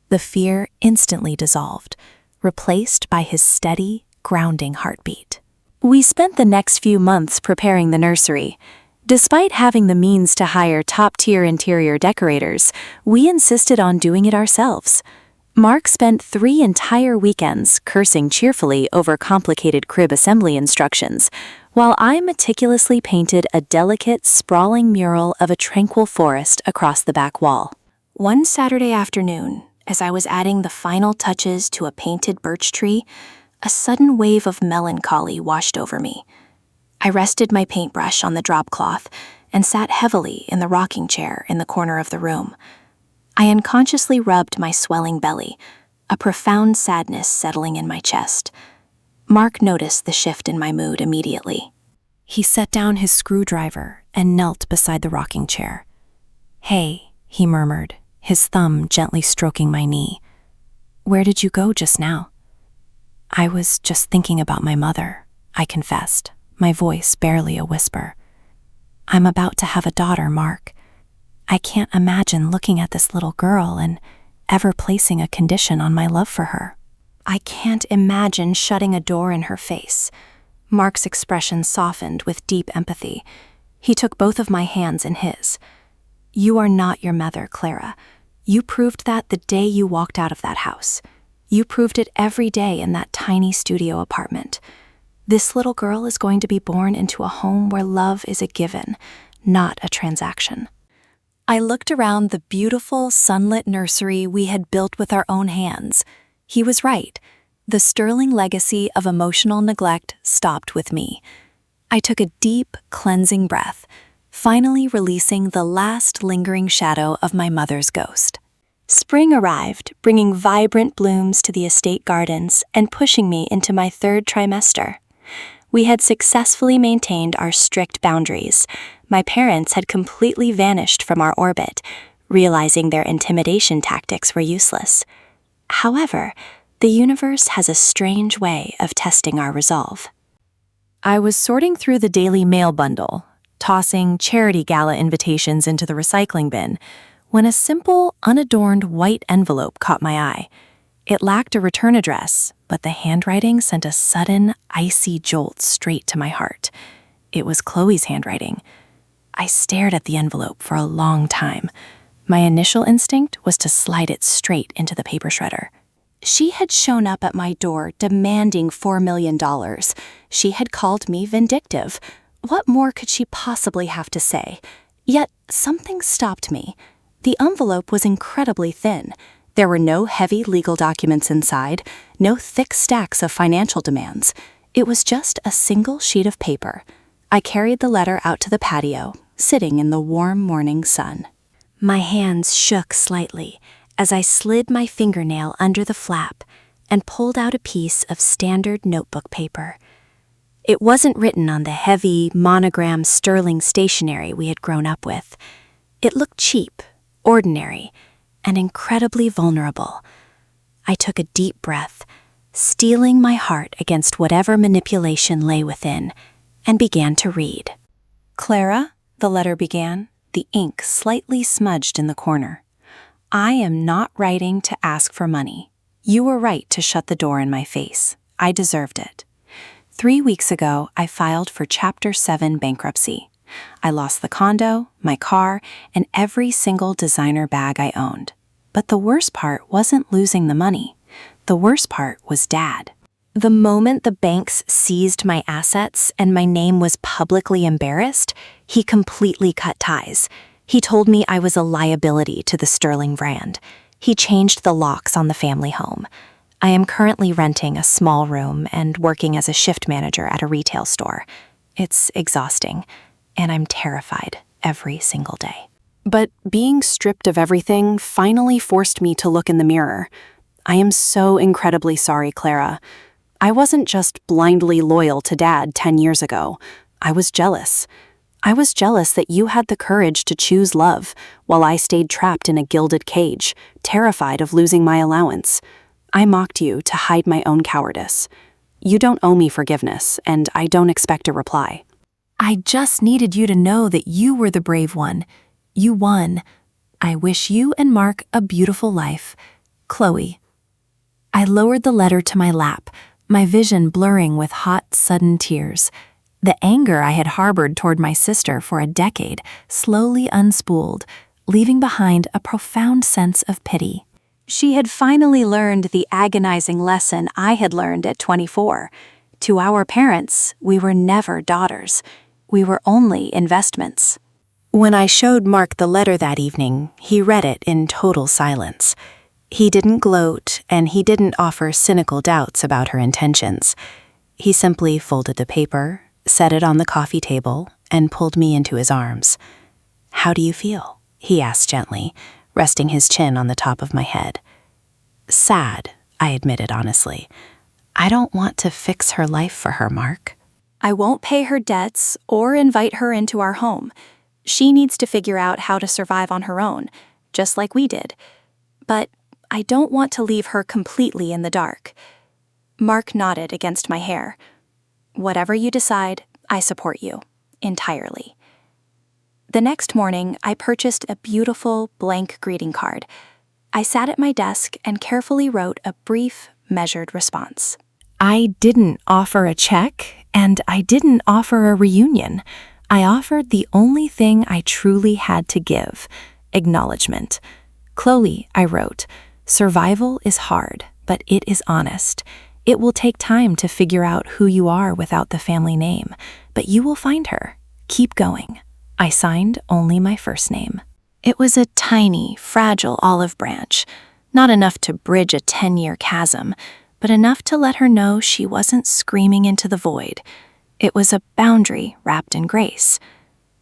The fear instantly dissolved, replaced by his steady, grounding heartbeat. We spent the next few months preparing the nursery. Despite having the means to hire top-tier interior decorators, we insisted on doing it ourselves. Mark spent 3 entire weekends cursing cheerfully over complicated crib assembly instructions, while I meticulously painted a delicate, sprawling mural of a tranquil forest across the back wall. One Saturday afternoon, as I was adding the final touches to a painted birch tree, a sudden wave of melancholy washed over me. I rested my paintbrush on the drop cloth and sat heavily in the rocking chair in the corner of the room. I unconsciously rubbed my swelling belly, a profound sadness settling in my chest. Mark noticed the shift in my mood immediately. He set down his screwdriver and knelt beside the rocking chair. "Hey," he murmured, his thumb gently stroking my knee. "Where did you go just now?" "I was just thinking about my mother," I confessed, my voice barely a whisper. "I'm about to have a daughter, Mark. I can't imagine looking at this little girl and ever placing a condition on my love for her. I can't imagine shutting a door in her face." Mark's expression softened with deep empathy. He took both of my hands in his. "You are not your mother, Clara. You proved that the day you walked out of that house. You proved it every day in that tiny studio apartment. This little girl is going to be born into a home where love is a given, not a transaction." I looked around the beautiful, sunlit nursery we had built with our own hands. He was right. The sterling legacy of emotional neglect stopped with me. I took a deep, cleansing breath, finally releasing the last lingering shadow of my mother's ghost. Spring arrived, bringing vibrant blooms to the estate gardens and pushing me into my 3rd trimester. We had successfully maintained our strict boundaries. My parents had completely vanished from our orbit, realizing their intimidation tactics were useless. However, the universe has a strange way of testing our resolve. I was sorting through the daily mail bundle, tossing charity gala invitations into the recycling bin, when a simple, unadorned white envelope caught my eye. It lacked a return address, but the handwriting sent a sudden, icy jolt straight to my heart. It was Chloe's handwriting. I stared at the envelope for a long time. My initial instinct was to slide it straight into the paper shredder. She had shown up at my door demanding $4 million. She had called me vindictive. What more could she possibly have to say? Yet something stopped me. The envelope was incredibly thin. There were no heavy legal documents inside, no thick stacks of financial demands. It was just a single sheet of paper. I carried the letter out to the patio, sitting in the warm morning sun. My hands shook slightly as I slid my fingernail under the flap and pulled out a piece of standard notebook paper. It wasn't written on the heavy, monogrammed sterling stationery we had grown up with. It looked cheap, ordinary, and incredibly vulnerable. I took a deep breath, steeling my heart against whatever manipulation lay within, and began to read. "Clara," the letter began, the ink slightly smudged in the corner. "I am not writing to ask for money. You were right to shut the door in my face. I deserved it. 3 weeks ago, I filed for Chapter 7 bankruptcy. I lost the condo, my car, and every single designer bag I owned. But the worst part wasn't losing the money. The worst part was Dad. The moment the banks seized my assets and my name was publicly embarrassed, he completely cut ties. He told me I was a liability to the Sterling brand. He changed the locks on the family home. I am currently renting a small room and working as a shift manager at a retail store. It's exhausting, and I'm terrified every single day." But being stripped of everything finally forced me to look in the mirror. "I am so incredibly sorry, Clara. I wasn't just blindly loyal to Dad 10 years ago. I was jealous. I was jealous that you had the courage to choose love, while I stayed trapped in a gilded cage, terrified of losing my allowance. I mocked you to hide my own cowardice. You don't owe me forgiveness, and I don't expect a reply. I just needed you to know that you were the brave one. You won. I wish you and Mark a beautiful life. Chloe." I lowered the letter to my lap, my vision blurring with hot, sudden tears. The anger I had harbored toward my sister for a decade slowly unspooled, leaving behind a profound sense of pity. She had finally learned the agonizing lesson I had learned at 24. To our parents, we were never daughters. We were only investments. When I showed Mark the letter that evening, he read it in total silence. He didn't gloat, and he didn't offer cynical doubts about her intentions. He simply folded the paper, set it on the coffee table, and pulled me into his arms. "How do you feel?" he asked gently, resting his chin on the top of my head. "Sad," I admitted honestly. "I don't want to fix her life for her, Mark." "I won't pay her debts or invite her into our home. She needs to figure out how to survive on her own, just like we did. But I don't want to leave her completely in the dark." Mark nodded against my hair. "Whatever you decide, I support you, entirely." The next morning, I purchased a beautiful blank greeting card. I sat at my desk and carefully wrote a brief, measured response. I didn't offer a check, and I didn't offer a reunion. I offered the only thing I truly had to give: acknowledgement. "Chloe," I wrote, "survival is hard, but it is honest. It will take time to figure out who you are without the family name, but you will find her. Keep going." I signed only my first name. It was a tiny, fragile olive branch, not enough to bridge a 10-year chasm, but enough to let her know she wasn't screaming into the void. It was a boundary wrapped in grace.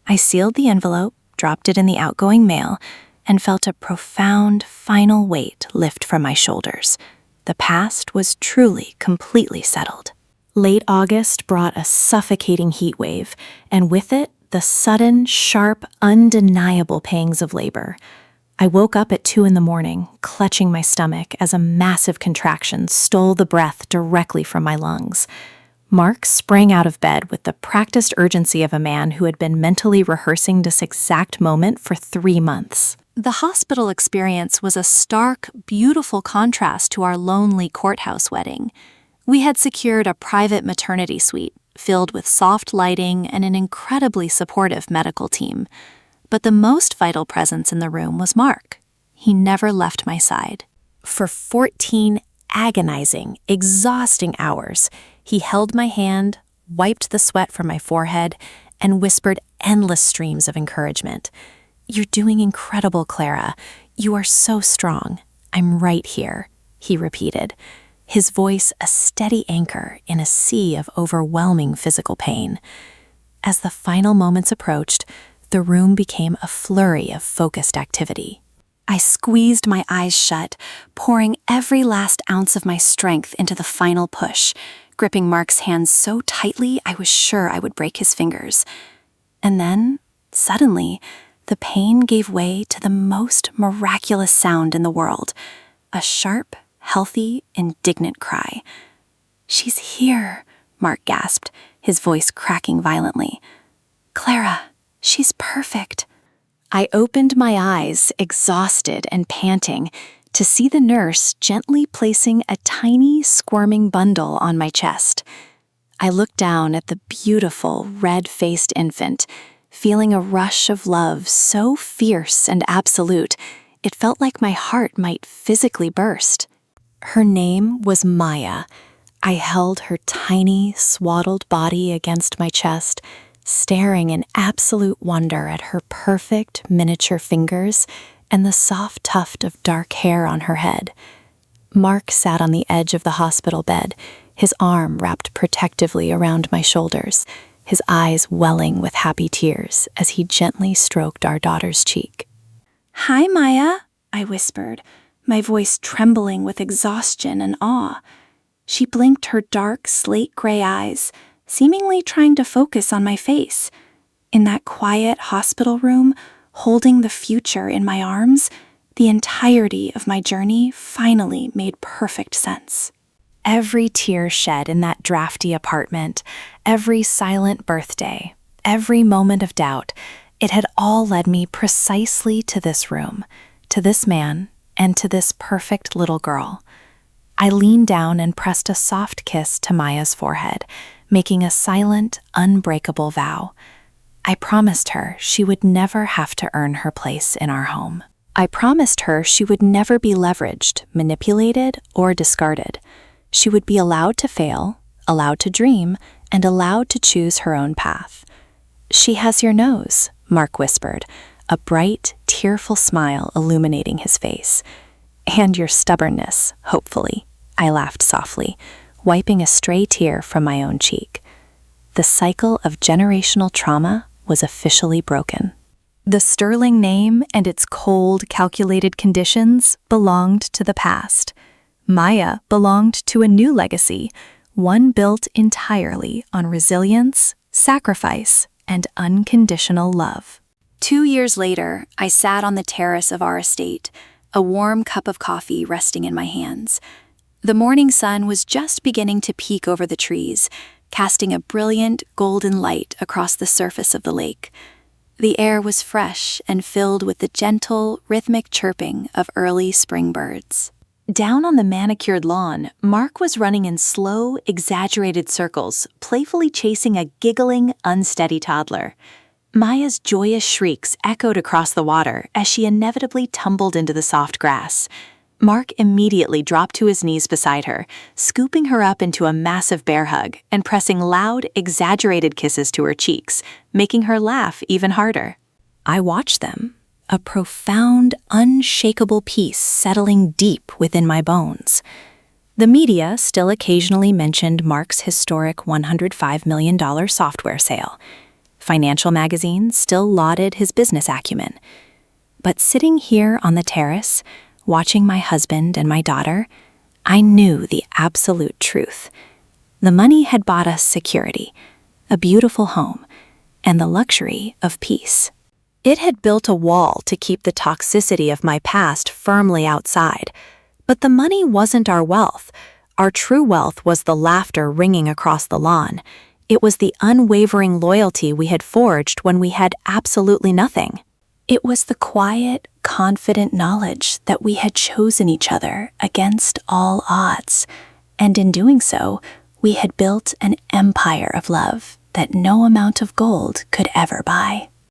I sealed the envelope, dropped it in the outgoing mail, and felt a profound, final weight lift from my shoulders. The past was truly, completely settled. Late August brought a suffocating heat wave, and with it, the sudden, sharp, undeniable pangs of labor. I woke up at 2 a.m, clutching my stomach as a massive contraction stole the breath directly from my lungs. Mark sprang out of bed with the practiced urgency of a man who had been mentally rehearsing this exact moment for 3 months. The hospital experience was a stark, beautiful contrast to our lonely courthouse wedding. We had secured a private maternity suite, filled with soft lighting and an incredibly supportive medical team. But the most vital presence in the room was Mark. He never left my side. For 14 agonizing, exhausting hours, he held my hand, wiped the sweat from my forehead, and whispered endless streams of encouragement. "You're doing incredible, Clara. You are so strong. I'm right here," he repeated, his voice a steady anchor in a sea of overwhelming physical pain. As the final moments approached, the room became a flurry of focused activity. I squeezed my eyes shut, pouring every last ounce of my strength into the final push, gripping Mark's hands so tightly I was sure I would break his fingers. And then, suddenly, the pain gave way to the most miraculous sound in the world, a sharp, healthy, indignant cry. "She's here," Mark gasped, his voice cracking violently. "Clara, she's perfect." I opened my eyes, exhausted and panting, to see the nurse gently placing a tiny, squirming bundle on my chest. I looked down at the beautiful, red-faced infant, feeling a rush of love so fierce and absolute, it felt like my heart might physically burst. Her name was Maya. I held her tiny, swaddled body against my chest, staring in absolute wonder at her perfect miniature fingers and the soft tuft of dark hair on her head. Mark sat on the edge of the hospital bed, his arm wrapped protectively around my shoulders, his eyes welling with happy tears as he gently stroked our daughter's cheek. "Hi, Maya," I whispered, my voice trembling with exhaustion and awe. She blinked her dark, slate-gray eyes, seemingly trying to focus on my face. In that quiet hospital room, holding the future in my arms, the entirety of my journey finally made perfect sense. Every tear shed in that drafty apartment, every silent birthday, every moment of doubt, it had all led me precisely to this room, to this man, and to this perfect little girl. I leaned down and pressed a soft kiss to Maya's forehead, making a silent, unbreakable vow. I promised her she would never have to earn her place in our home. I promised her she would never be leveraged, manipulated, or discarded. She would be allowed to fail, allowed to dream, and allowed to choose her own path. "She has your nose," Mark whispered, a bright, tearful smile illuminating his face. "And your stubbornness, hopefully," I laughed softly, wiping a stray tear from my own cheek. The cycle of generational trauma was officially broken. The sterling name and its cold, calculated conditions belonged to the past. Maya belonged to a new legacy, one built entirely on resilience, sacrifice, and unconditional love. 2 years later, I sat on the terrace of our estate, a warm cup of coffee resting in my hands. The morning sun was just beginning to peek over the trees, casting a brilliant golden light across the surface of the lake. The air was fresh and filled with the gentle, rhythmic chirping of early spring birds. Down on the manicured lawn, Mark was running in slow, exaggerated circles, playfully chasing a giggling, unsteady toddler. Maya's joyous shrieks echoed across the water as she inevitably tumbled into the soft grass. Mark immediately dropped to his knees beside her, scooping her up into a massive bear hug and pressing loud, exaggerated kisses to her cheeks, making her laugh even harder. I watched them, a profound, unshakable peace settling deep within my bones. The media still occasionally mentioned Mark's historic $105 million software sale. Financial magazines still lauded his business acumen. But sitting here on the terrace, watching my husband and my daughter, I knew the absolute truth. The money had bought us security, a beautiful home, and the luxury of peace. It had built a wall to keep the toxicity of my past firmly outside. But the money wasn't our wealth. Our true wealth was the laughter ringing across the lawn. It was the unwavering loyalty we had forged when we had absolutely nothing. It was the quiet, confident knowledge that we had chosen each other against all odds, and in doing so, we had built an empire of love that no amount of gold could ever buy.